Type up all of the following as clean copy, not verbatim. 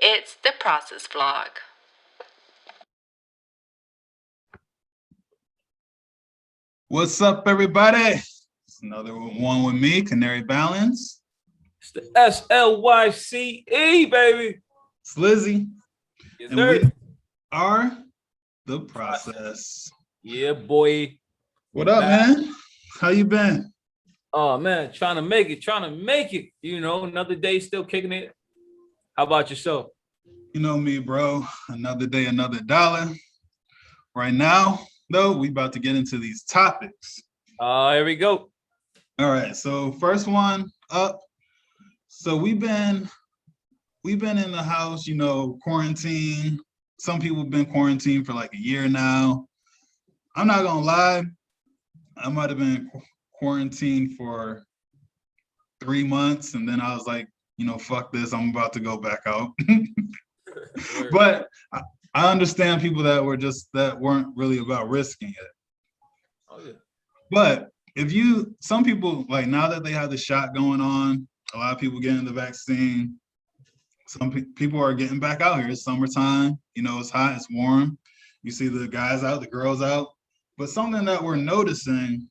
It's the Process Vlog. What's up, everybody? It's another one with me, Canary Balance. It's the SLYCE, baby. Slizzy. Yes, and sir. we are the Process. Yeah, boy. What up, man? How you been? Oh, man, trying to make it. You know, another day still kicking it. How about yourself? You know me, bro. Another day, another dollar. Right now, though, we about to get into these topics. Here we go. All right, so first one up. So we've been in the house, you know, quarantine. Some people have been quarantined for like a year now. I'm not gonna lie, I might have been quarantined for 3 months, and then I was like, you know, fuck this, I'm about to go back out. But I understand people that weren't really about risking it. Oh yeah. But some people, like, now that they have the shot going on, a lot of people getting the vaccine. Some people are getting back out here. It's summertime, you know, it's hot, it's warm. You see the guys out, the girls out. But something that we're noticing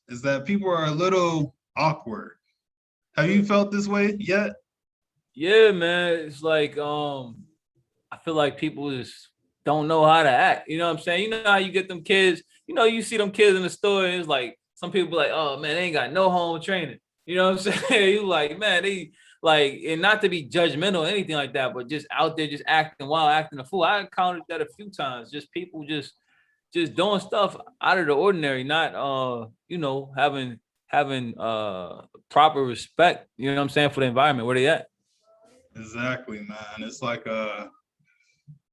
is that people are a little awkward. Have you felt this way yet? Yeah, man. It's like I feel like people just don't know how to act. You know what I'm saying? You know how you get them kids, you know, you see them kids in the store, and it's like some people like, oh man, they ain't got no home training. You know what I'm saying? You like, man, they like, and not to be judgmental or anything like that, but just out there just acting wild, acting a fool. I encountered that a few times. Just people just doing stuff out of the ordinary, not you know, having proper respect, you know what I'm saying, for the environment where they at. Exactly, man. It's like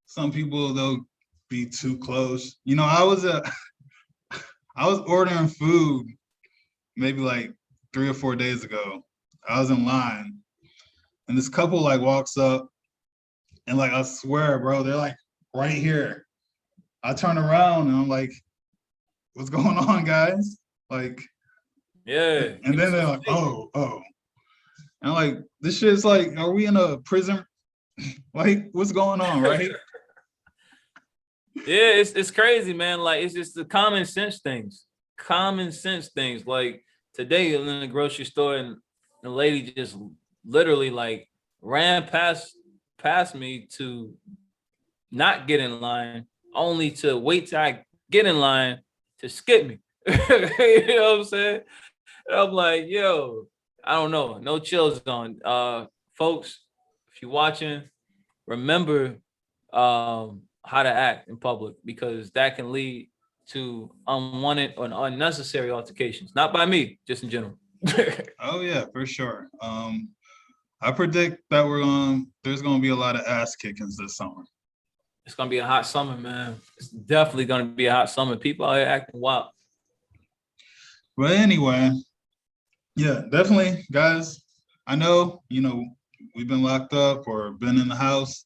some people, they'll be too close. You know, I was ordering food maybe like 3 or 4 days ago. I was in line, and this couple like walks up, and like, I swear, bro, they're like right here. I turn around and I'm like, what's going on, guys? Like, Yeah. and then they're like, oh. And I'm like, this shit's like, are we in a prison? Like, what's going on, right? Yeah, it's crazy, man. Like, it's just the common sense things. Common sense things. Like today I'm in the grocery store, and the lady just literally like ran past me to not get in line, only to wait till I get in line to skip me. You know what I'm saying? And I'm like, yo, I don't know. No chill zone. Folks, if you're watching, remember how to act in public, because that can lead to unwanted or unnecessary altercations. Not by me, just in general. Oh yeah, for sure. I predict that there's gonna be a lot of ass kickings this summer. It's gonna be a hot summer, man. It's definitely gonna be a hot summer. People are acting wild. But anyway, yeah, definitely, guys. I know, you know, we've been locked up or been in the house,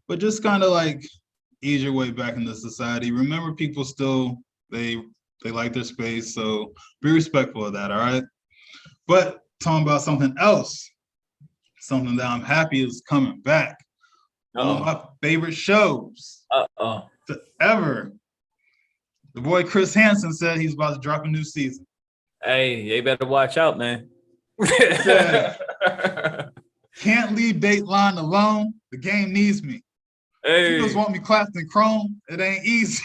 but just kind of like ease your way back into society. Remember, people still they like their space, so be respectful of that. All right. But talking about something else, something that I'm happy is coming back. One of my favorite shows ever. The boy Chris Hansen said he's about to drop a new season. Hey, you better watch out, man. Can't leave Dateline alone. The game needs me. Hey. You just want me clapped in Chrome. It ain't easy.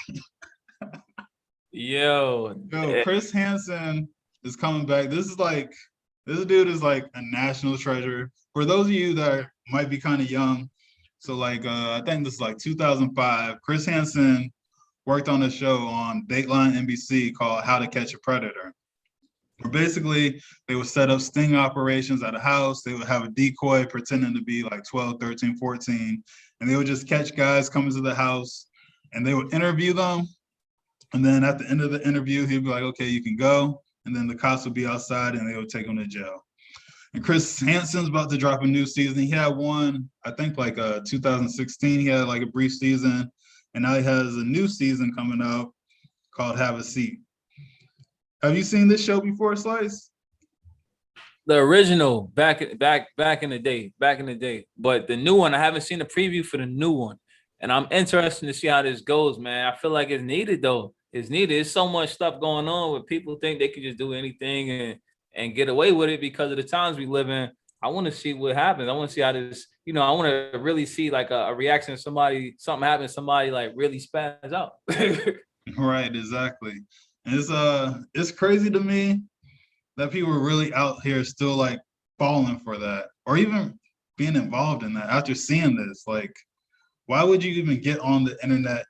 Yo, Chris Hansen is coming back. This dude is like a national treasure. For those of you that might be kind of young, so like I think this is like 2005. Chris Hansen worked on a show on Dateline NBC called How to Catch a Predator. Where basically they would set up sting operations at a house. They would have a decoy pretending to be like 12, 13, 14, and they would just catch guys coming to the house, and they would interview them. And then at the end of the interview, he'd be like, okay, you can go. And then the cops would be outside and they would take him to jail. And Chris Hansen's about to drop a new season. He had one, I think like 2016, he had like a brief season. And now he has a new season coming out called Have a Seat. Have you seen this show before, Slyce? The original back in the day. But the new one, I haven't seen the preview for the new one, and I'm interested to see how this goes, man. I feel like it's needed though. It's needed. There's so much stuff going on where people think they can just do anything and get away with it because of the times we live in. I want to see what happens. I want to see how this, I want to really see like a reaction to somebody, something happens, somebody like really spaz out. Right, exactly. And it's crazy to me that people are really out here still like falling for that or even being involved in that after seeing this. Like, why would you even get on the internet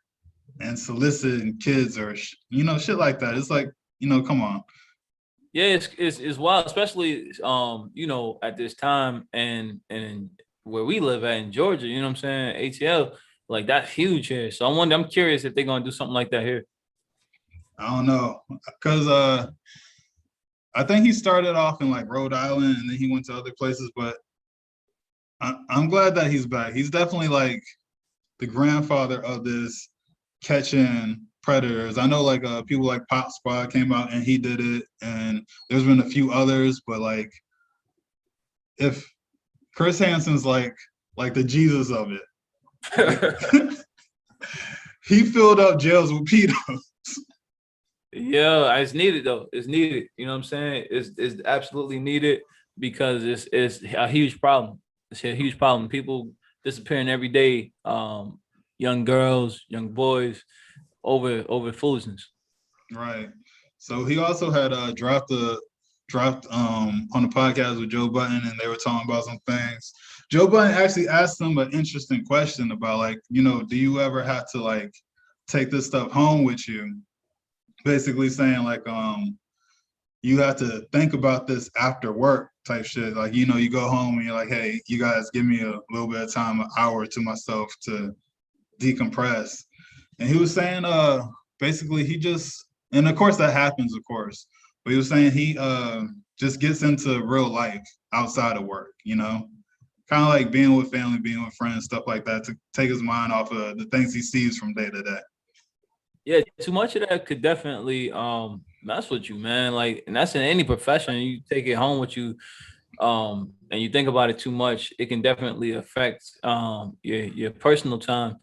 and solicit kids or shit like that? It's like, come on. Yeah, it's wild, especially at this time and where we live at in Georgia. You know what I'm saying? ATL, like that's huge here. So I'm curious if they're gonna do something like that here. I don't know, because I think he started off in like Rhode Island and then he went to other places, but I'm glad that he's back. He's definitely like the grandfather of this catching predators. I know like people like Pop Squad came out and he did it, and there's been a few others, but like if Chris Hansen's like the Jesus of it, he filled up jails with pedos. Yeah, it's needed though. It's needed. You know what I'm saying? It's absolutely needed because it's a huge problem. It's a huge problem. People disappearing every day. Young girls, young boys, over foolishness. Right. So he also had dropped on the podcast with Joe Budden, and they were talking about some things. Joe Budden actually asked him an interesting question about like, do you ever have to like take this stuff home with you? Basically saying like you have to think about this after work type shit. Like, you go home and you're like, hey, you guys give me a little bit of time, an hour to myself to decompress. And he was saying basically he just, and of course that happens, of course, but he was saying he just gets into real life outside of work, kind of like being with family, being with friends, stuff like that, to take his mind off of the things he sees from day to day. Yeah, too much of that could definitely mess with you, man. Like, and that's in any profession. You take it home with you, and you think about it too much, it can definitely affect your personal time.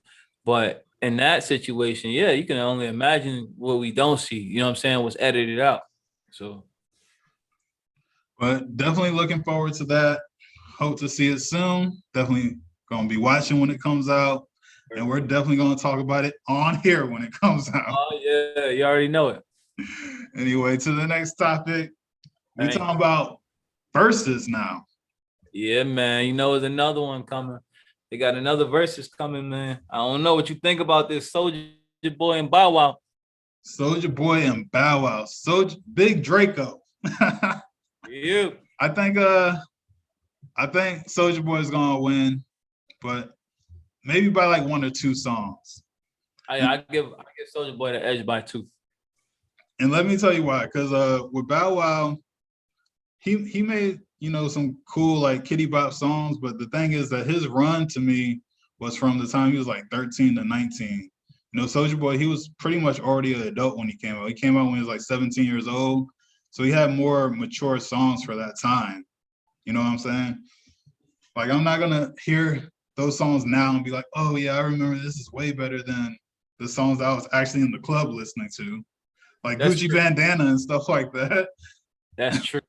But in that situation, yeah, you can only imagine what we don't see. You know what I'm saying? What's edited out. So, but definitely looking forward to that. Hope to see it soon. Definitely gonna be watching when it comes out. And we're definitely going to talk about it on here when it comes out. Oh, yeah. You already know it. Anyway, to the next topic. We're talking about verses now. Yeah, man. There's another one coming. They got another verses coming, man. I don't know what you think about this Soulja Boy and Bow Wow. Soulja Boy and Bow Wow. Big Draco. Yeah. I think Soulja Boy is going to win, but maybe by like one or two songs. I give Soulja Boy the edge by 2. And let me tell you why. Because with Bow Wow, he made some cool like kitty bop songs, but the thing is that his run to me was from the time he was like 13 to 19. Soulja Boy, he was pretty much already an adult when he came out. He came out when he was like 17 years old, so he had more mature songs for that time. You know what I'm saying? Like, I'm not gonna hear those songs now and be like, oh yeah, I remember this is way better than the songs I was actually in the club listening to, like that's Gucci true. Bandana and stuff like that. That's true.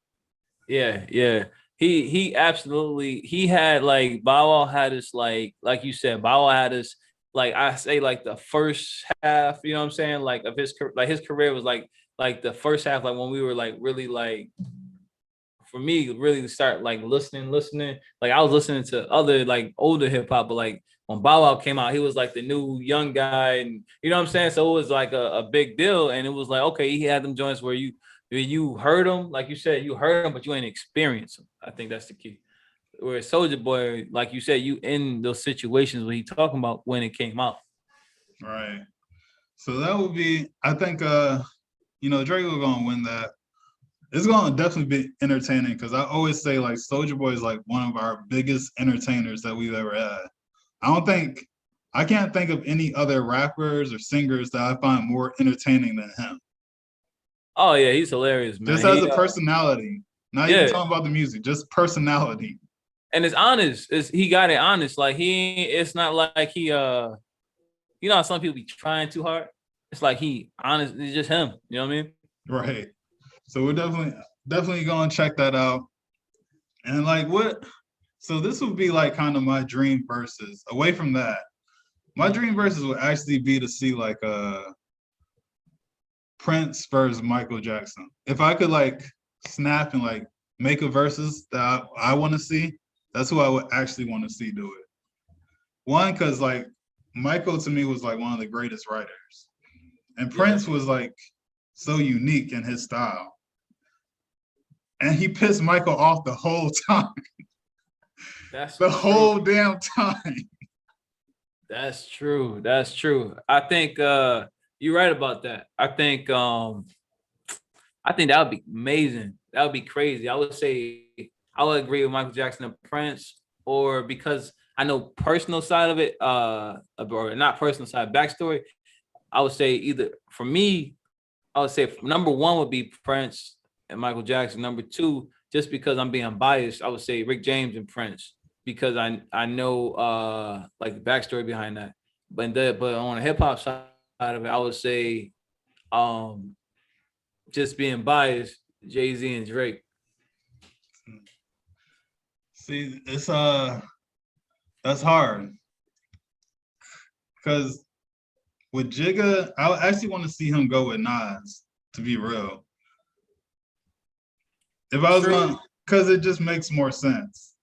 Yeah. He absolutely, he had like, Bow Wow had us like you said, Bow Wow had us like, I say like the first half, you know what I'm saying? Like of his career was like the first half, like when we were like really like, for me, really to start like listening. Like I was listening to other like older hip hop, but like when Bow Wow came out, he was like the new young guy, and you know what I'm saying. So it was like a big deal, and it was like, okay, he had them joints where you heard him, like you said, you heard him, but you ain't experienced him. I think that's the key. Where Soulja Boy, like you said, you in those situations where he talking about when it came out. Right. So that would be, I think, Drake will gonna win that. It's gonna definitely be entertaining because I always say like Soulja Boy is like one of our biggest entertainers that we've ever had. I can't think of any other rappers or singers that I find more entertaining than him. Oh yeah, he's hilarious, man. Just as a personality, Not even talking about the music, just personality. And it's honest. He got it honest. Like it's not like he you know how some people be trying too hard. It's like he honest. It's just him. You know what I mean? Right. So we're definitely gonna check that out. And like what? So this would be like kind of my dream verses. Away from that, my dream verses would actually be to see like Prince versus Michael Jackson. If I could like snap and like make a verses that I want to see, that's who I would actually want to see do it. One, because like Michael to me was like one of the greatest writers, and Prince was like so unique in his style, and he pissed Michael off the whole time. That's the true. whole damn time. That's true. That's true. I think you're right about that. I think that would be amazing. That would be crazy. I would say I would agree with Michael Jackson and Prince, or because I know personal side of it, or not personal side, backstory. I would say either for me, I would say number one would be Prince and Michael Jackson. Number two, just because I'm being biased, I would say Rick James and Prince, because I know like the backstory behind that. But on the hip hop side of it, I would say just being biased, Jay-Z and Drake. See, it's that's hard. Because with Jigga, I actually want to see him go with Nas, to be real. If I was going, because it just makes more sense.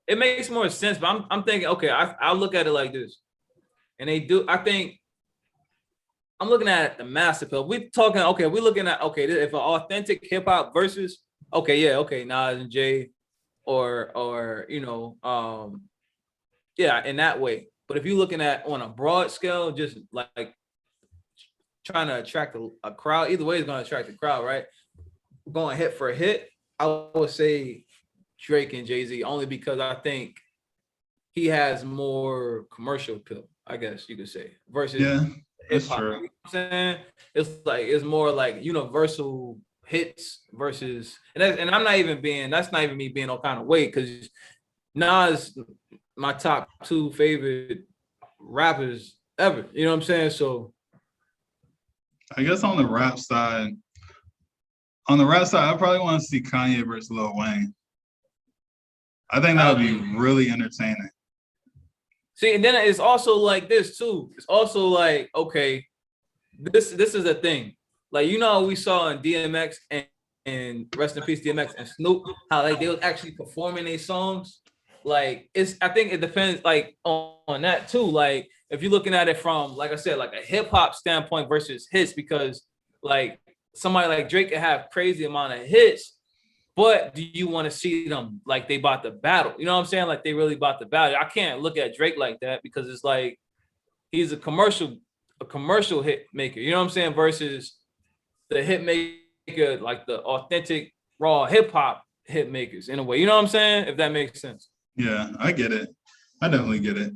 It makes more sense, but I'm thinking, okay, I'll look at it like this. And they do, I think, I'm looking at the mass appeal. We're talking, okay, we're looking at, okay, if an authentic hip hop versus, okay, yeah, okay, Nas and Jay, or you know, yeah, in that way. But if you're looking at on a broad scale, just like trying to attract a crowd, either way is going to attract a crowd, right? Going hit for a hit, I would say Drake and Jay-Z, only because I think he has more commercial appeal, I guess you could say, versus that's hip-hop. true. You know what I'm saying? It's more like universal hits versus, and I'm not even being, that's not even me being all kind of weight, because Nas, my top two favorite rappers ever. You know what I'm saying? So I guess on the rap side, I probably want to see Kanye versus Lil Wayne. I think that would be really entertaining. See, and then it's also like this too. It's also like, okay, this is a thing. Like, you know, we saw in DMX and rest in peace DMX and Snoop, how like they was actually performing their songs. Like, I think it depends like on that too. Like, if you're looking at it from, like I said, like a hip hop standpoint versus hits, because like somebody like Drake can have crazy amount of hits, but do you want to see them like they about to battle? You know what I'm saying? Like they really about to battle. I can't look at Drake like that, because it's like he's a commercial hit maker. You know what I'm saying? Versus the hit maker, like the authentic raw hip hop hit makers in a way. You know what I'm saying? If that makes sense. Yeah, I get it. I definitely get it.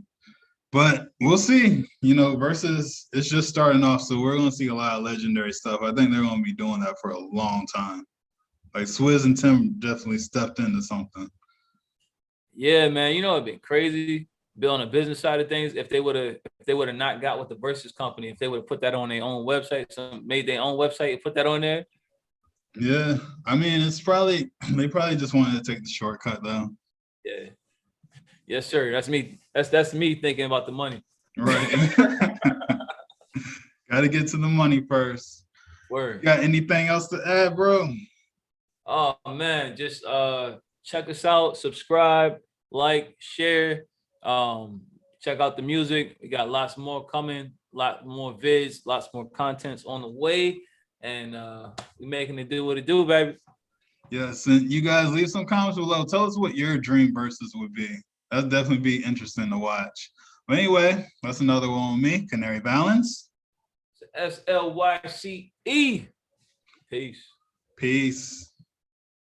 But we'll see. You know, versus it's just starting off, so we're gonna see a lot of legendary stuff. I think they're gonna be doing that for a long time. Like Swizz and Tim definitely stepped into something. Yeah, man. You know, it'd been crazy building a business side of things. If they would have not got with the Versus company, if they would have put that on their own website, made their own website and put that on there. Yeah, I mean, they probably just wanted to take the shortcut though. Yeah. Yes, sir. That's me. That's me thinking about the money. Right. Got to get to the money first. Word. You got anything else to add, bro? Oh man, just check us out, subscribe, like, share, check out the music. We got lots more coming, lot more vids, lots more contents on the way, and we making it do what it do, baby. Yes, and you guys leave some comments below. Tell us what your dream verses would be. That'd definitely be interesting to watch. But anyway, that's another one with me, Canary Balance. SLYCE. Peace. Peace.